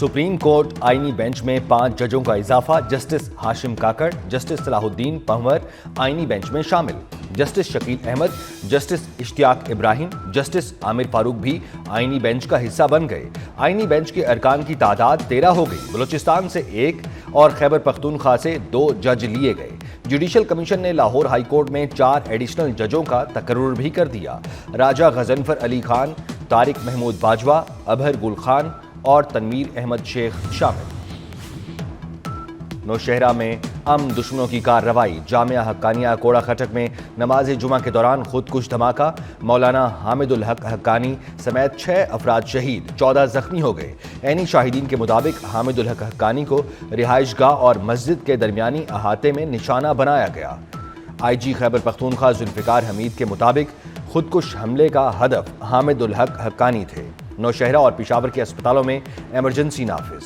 Supreme court आईनी bench में 5 जजों का इजाफा। जस्टिस हाशिम काकड़, जस्टिस सलाहुद्दीन पंवर आईनी बेंच में शामिल। Justice Shakeel Ahmed, justice Ishtiaq Ibrahim, justice Amir Farooq भी आईनी बेंच का हिस्सा बन गए। आईनी बेंच के अरकान की तादाद 13 हो गई। बलूचिस्तान से 1 और खैबर पख्तूनख्वा से 2 जज लिए गए। जुडिशल कमीशन ने लाहौर हाई कोर्ट में 4 एडिशनल जजों का तकर्रुर भी कर दिया। राजा गजनफर अली खान, तारिक महमूद बाजवा, अबहर गुल खान और तनवीर अहमद शेख शामिल। नौशहरा में दुश्मनों की कार्रवाई। जामिया हक्कानिया कोड़ा खटक में नमाज जुमा के दौरान खुदकुश धमाका। मौलाना हामिदुल हक हक्कानी समेत 6 अफराद शहीद, 14 जख्मी हो गए। ऐनी शाहिदीन के मुताबिक हामिदुल हक हक्कानी को रिहाइशगाह और मस्जिद के दरमियानी अहाते में निशाना बनाया गया। IG खैबर पख्तूनख्वा जुल्फिकार हमीद के मुताबिक खुदकुश हमले का हदफ हामिदुल हक हक्कानी थे। नौशहरा और पेशावर के अस्पतालों में इमरजेंसी नाफिज।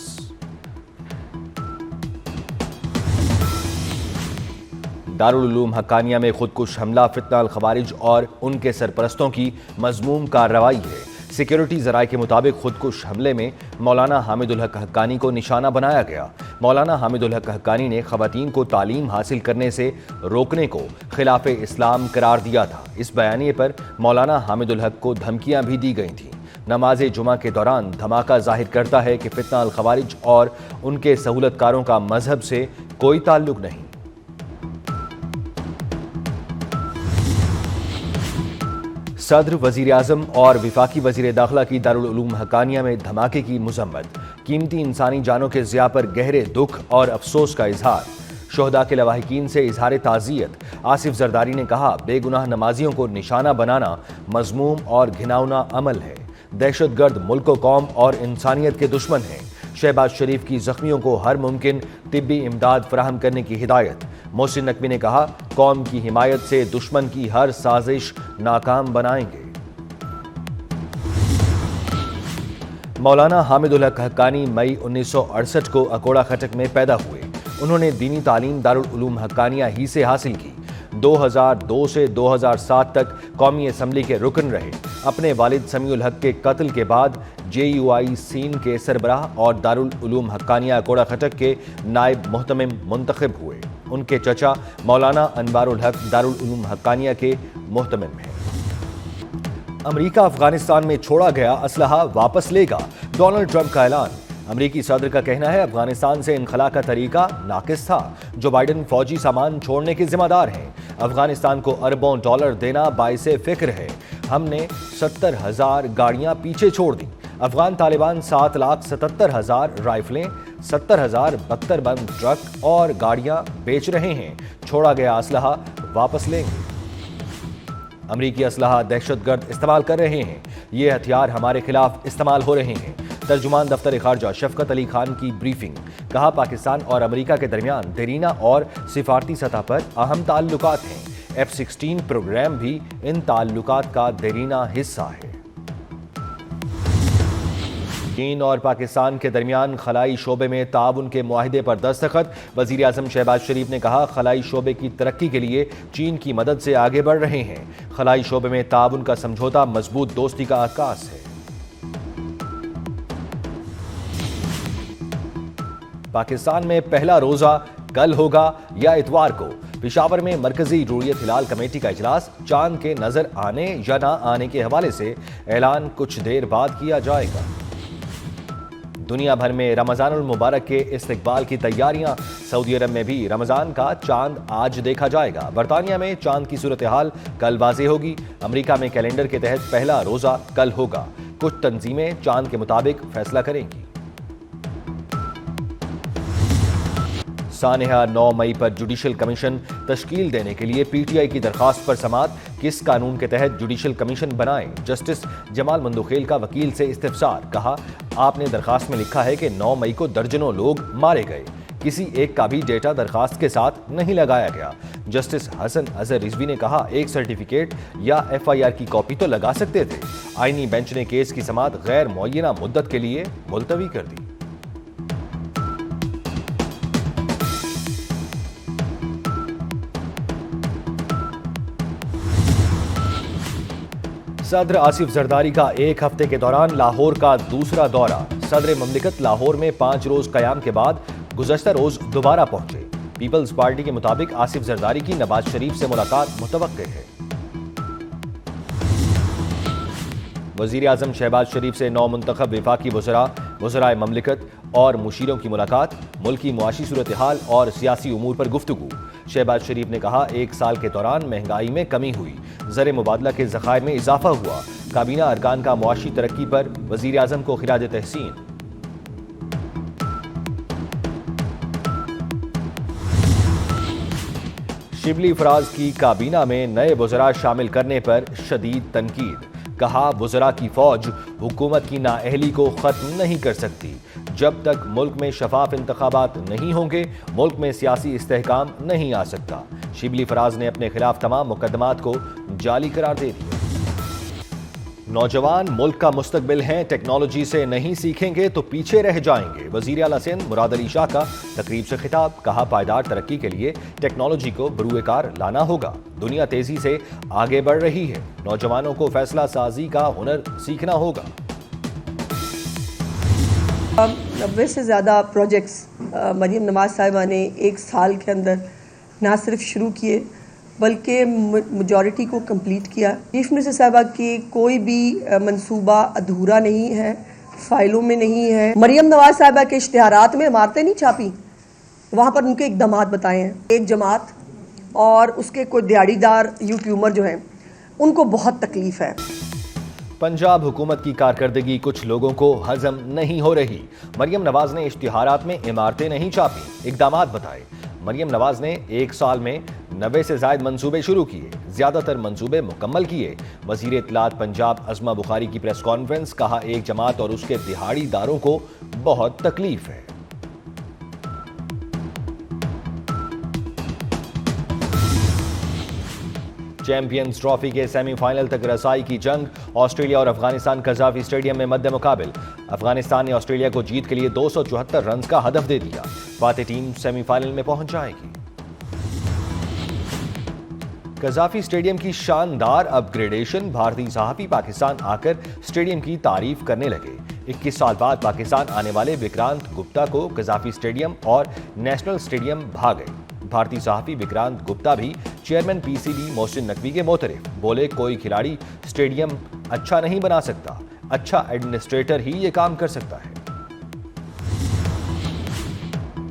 दारुल उलूम हक्कानिया में खुदकुश हमला, फितना अल खवारिज और उनके सरपरस्तों की मजमूम कार्रवाई है। सिक्योरिटी जराये के मुताबिक खुदकुश हमले में मौलाना हामिदुल हक हक्कानी को निशाना बनाया गया। मौलाना हामिदुल हक हक्कानी ने खवातीन को तालीम हासिल करने से रोकने को खिलाफ इस्लाम करार दिया था। इस बयानिए पर मौलाना हामिदुल हक को धमकियां भी दी गई थीं। नमाज जुमा के दौरान धमाका जाहिर करता है कि फितना अल खवारिज और उनके सहूलतकारों का मजहब से कोई ताल्लुक नहीं। सदर, वजीर आजम और विफाकी वजीर दाखिला की दारुल उलूम हक्कानिया में धमाके की मुजम्मत। कीमती इंसानी जानों के ज़िया पर गहरे दुख और अफसोस का इजहार। शोहदा के लवाहिकीन से इजहार ताज़ियत। आसिफ जरदारी ने कहा, बेगुनाह नमाजियों को निशाना बनाना मजमूम और घिनौना अमल है। दहशतगर्द मुल्क कौम और इंसानियत के दुश्मन हैं। शहबाज शरीफ की जख्मियों को हर मुमकिन तिब्बी इमदाद फराहम करने की हिदायत। मोहसिन नकवी ने कहा, कौम की हिमायत से दुश्मन की हर साजिश नाकाम बनाएंगे। मौलाना हामिदुल हक हक्कानी मई 1968 को अकोड़ा खटक में पैदा हुए। उन्होंने दीनी तालीम दारुल उलूम हक्कानिया ही से हासिल की। 2002 से 2007 तक कौमी असम्बली के रुकन रहे। अपने वालिद समीउल हक के कत्ल के बाद JUI सीन के सरबराह और दारुल उलूम हक्कानिया कोड़ा खटक के नायब मुहतमिम मुंतखब हुए। उनके चचा मौलाना अनवारुल हक दारुल उलूम हक्कानिया के मुहतमिम हैं। अमेरिका अफगानिस्तान में छोड़ा गया असलहा वापस लेगा, डोनाल्ड ट्रंप का ऐलान। अमेरिकी सदर का कहना है, अफगानिस्तान से इनखला का तरीका नाकिस था। जो बाइडन फौजी सामान छोड़ने के जिम्मेदार हैं। अफगानिस्तान को अरबों डॉलर देना बाइसे फिक्र है। हमने 70,000 गाड़ियां पीछे छोड़ दी। अफगान तालिबान 7,77,000 राइफलें, 70,000 बख्तरबंद ट्रक और गाड़ियां बेच रहे हैं। छोड़ा गया असलहा वापस लेंगे। अमरीकी असलहा दहशतगर्द इस्तेमाल कर रहे हैं। ये हथियार हमारे खिलाफ इस्तेमाल हो रहे हैं। तर्जुमान दफ्तर खारजा शफकत अली खान की ब्रीफिंग। कहा, पाकिस्तान और अमेरिका के दरमियान देरीना और सिफारती सतह पर अहम ताल्लुकात हैं। F-16 प्रोग्राम भी इन ताल्लुकात का देरीना हिस्सा है। चीन और पाकिस्तान के दरमियान खलाई शोबे में ताउन के मुआहिदे पर दस्तखत। वजीर आजम शहबाज शरीफ ने कहा, खलाई शोबे की तरक्की के लिए चीन की मदद से आगे बढ़ रहे हैं। खलाई शोबे में ताउन का समझौता मजबूत दोस्ती का आकाश है। पाकिस्तान में पहला रोजा कल होगा या इतवार को। पेशावर में मरकजी रूरियत हिलाल कमेटी का इजलास। चांद के नजर आने या ना आने के हवाले से ऐलान कुछ देर बाद किया जाएगा। दुनिया भर में रमजानुल मुबारक के इस्तकबाल की तैयारियां। सऊदी अरब में भी रमजान का चांद आज देखा जाएगा। बरतानिया में चांद की सूरत हाल कल वाज़ेह होगी। अमेरिका में कैलेंडर के तहत पहला रोजा कल होगा। कुछ तंजीमें चांद के मुताबिक फैसला करेंगी। सानेहा 9 मई पर जुडिशल कमीशन तश्कील देने के लिए PTI की दरखास्त पर समात। किस कानून के तहत जुडिशल कमीशन बनाएं? जस्टिस जमाल मंदोखेल का वकील से इस्तिफसार। कहा, आपने दरखास्त में लिखा है कि 9 मई को दर्जनों लोग मारे गए। किसी एक का भी डेटा दरखास्त के साथ नहीं लगाया गया। जस्टिस हसन अजहर रिजवी ने कहा, एक सर्टिफिकेट या FIR की कॉपी तो लगा सकते थे। आईनी बेंच ने केस की समात गैर मुअय्यना मुद्दत के लिए मुलतवी कर दी। صدر آصف زرداری کا ایک ہفتے کے دوران لاہور کا دوسرا دورہ. صدر مملکت لاہور میں 5 روز قیام کے بعد گزشتہ روز دوبارہ پہنچے. پیپلز پارٹی کے مطابق آصف زرداری کی نواز شریف سے ملاقات متوقع ہے. وزیر اعظم شہباز شریف سے نو منتخب وفاقی وزرائے مملکت اور مشیروں کی ملاقات. ملکی معاشی صورتحال اور سیاسی امور پر گفتگو. شہباز شریف نے کہا 1 سال کے دوران مہنگائی میں کمی ہوئی, زر مبادلہ کے ذخائر میں اضافہ ہوا. کابینہ ارکان کا معاشی ترقی پر وزیر اعظم کو خراج تحسین. شبلی فراز کی کابینہ میں نئے وزراء شامل کرنے پر شدید تنقید. کہا وزراء کی فوج حکومت کی نااہلی کو ختم نہیں کر سکتی. جب تک ملک میں شفاف انتخابات نہیں ہوں گے ملک میں سیاسی استحکام نہیں آ سکتا. شبلی فراز نے اپنے خلاف تمام مقدمات کو جعلی قرار دے دیا. نوجوان ملک کا مستقبل ہیں, ٹیکنالوجی سے نہیں سیکھیں گے تو پیچھے رہ جائیں گے. وزیر اعلیٰ سندھ مراد علی شاہ کا تقریب سے خطاب. کہا پائیدار ترقی کے لیے ٹیکنالوجی کو بروئے کار لانا ہوگا. دنیا تیزی سے آگے بڑھ رہی ہے, نوجوانوں کو فیصلہ سازی کا ہنر سیکھنا ہوگا. 90 سے زیادہ پروجیکٹس مریم نواز صاحبہ نے 1 سال کے اندر نہ صرف شروع کیے بلکہ میجورٹی کو کمپلیٹ کیا. چیف منسٹر صاحبہ کی کوئی بھی منصوبہ ادھورا نہیں ہے, فائلوں میں نہیں ہے. مریم نواز صاحبہ کے اشتہارات میں عمارتیں نہیں چھاپی, وہاں پر ان کے اقدامات بتائے ہیں. ایک جماعت اور اس کے کوئی دیہڑی دار یوٹیوبر جو ہیں ان کو بہت تکلیف ہے. پنجاب حکومت کی کارکردگی کچھ لوگوں کو ہضم نہیں ہو رہی. مریم نواز نے اشتہارات میں عمارتیں نہیں چھاپی, اقدامات بتائے. مریم نواز نے 1 سال میں 90 سے زائد منصوبے شروع کیے, زیادہ تر منصوبے مکمل کیے. وزیر اطلاعات پنجاب عظمہ بخاری کی پریس کانفرنس. کہا ایک جماعت اور اس کے دہاڑی داروں کو بہت تکلیف ہے. چیمپئنز ٹرافی کے سیمی فائنل تک رسائی کی جنگ. آسٹریلیا اور افغانستان قذافی اسٹیڈیم میں مد مقابل. افغانستان نے آسٹریلیا کو جیت کے لیے 274 رنز کا ہدف دے دیا. فاتح ٹیم سیمی فائنل میں پہنچ جائے گی. قذافی اسٹیڈیم کی شاندار اپ گریڈیشن. بھارتی صحافی پاکستان آ کر اسٹیڈیم کی تعریف کرنے لگے. 21 سال بعد پاکستان آنے والے وکرانت گپتا کو قذافی اسٹیڈیم اور نیشنل اسٹیڈیم بھا گئے. بھارتی صحافی وکرانت گپتا بھی chairman P C B Mohsin Naqvi کے معترف. بولے کوئی کھلاڑی اسٹیڈیم اچھا نہیں بنا سکتا, اچھا ایڈمنسٹریٹر ہی یہ کام کر سکتا ہے.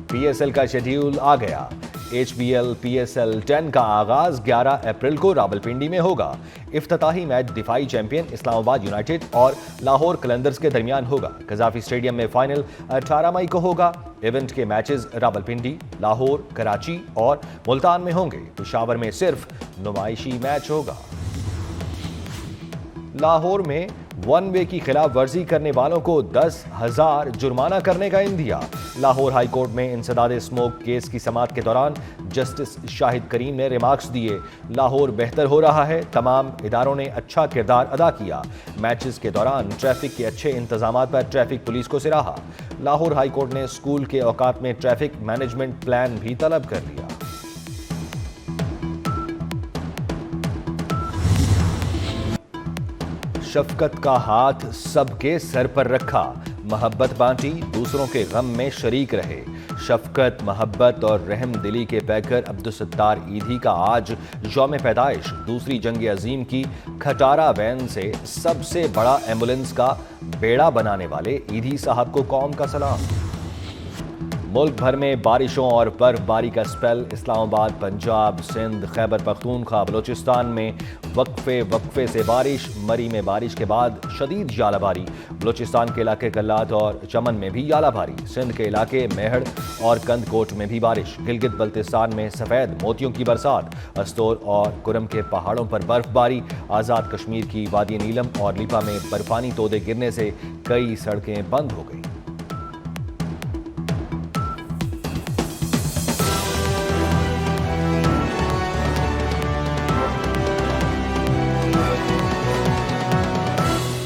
پی ایس ایل کا شیڈیول آ گیا. H B L P S L 10 کا آغاز 11 اپریل کو راولپنڈی میں ہوگا. افتتاحی میچ دفاعی چیمپئن اسلام آباد یونائیٹڈ اور لاہور قلندرز کے درمیان ہوگا. قذافی اسٹیڈیم میں فائنل 18 مئی کو ہوگا. ایونٹ کے میچز راولپنڈی, لاہور, کراچی اور ملتان میں ہوں گے. پشاور میں صرف نمائشی میچ ہوگا. لاہور میں 1 وے کی خلاف ورزی کرنے والوں کو 10,000 جرمانہ کرنے کا اندیا. لاہور ہائی کورٹ میں انسداد اسموک کیس کی سماعت کے دوران جسٹس شاہد کریم نے ریمارکس دیے. لاہور بہتر ہو رہا ہے, تمام اداروں نے اچھا کردار ادا کیا. میچز کے دوران ٹریفک کے اچھے انتظامات پر ٹریفک پولیس کو سراہا. لاہور ہائی کورٹ نے اسکول کے اوقات میں ٹریفک مینجمنٹ پلان بھی طلب کر لیا. شفقت کا ہاتھ سب کے سر پر رکھا, محبت بانٹی, دوسروں کے غم میں شریک رہے. شفقت, محبت اور رحم دلی کے پیکر عبدالستار ایدھی کا آج یوم پیدائش. دوسری جنگ عظیم کی کھٹارا وین سے سب سے بڑا ایمبولنس کا بیڑا بنانے والے ایدھی صاحب کو قوم کا سلام. ملک بھر میں بارشوں اور برف باری کا سپیل. اسلام آباد, پنجاب, سندھ, خیبر پختونخوا, بلوچستان میں وقفے سے بارش. مری میں بارش کے بعد شدید ژالہ باری. بلوچستان کے علاقے کلات اور چمن میں بھی ژالہ باری. سندھ کے علاقے میہڑ اور کند کوٹ میں بھی بارش. گلگت بلتستان میں سفید موتیوں کی برسات. استور اور کرم کے پہاڑوں پر برف باری. آزاد کشمیر کی وادی نیلم اور لیپا میں برفانی تودے گرنے سے کئی سڑکیں بند ہو گئیں.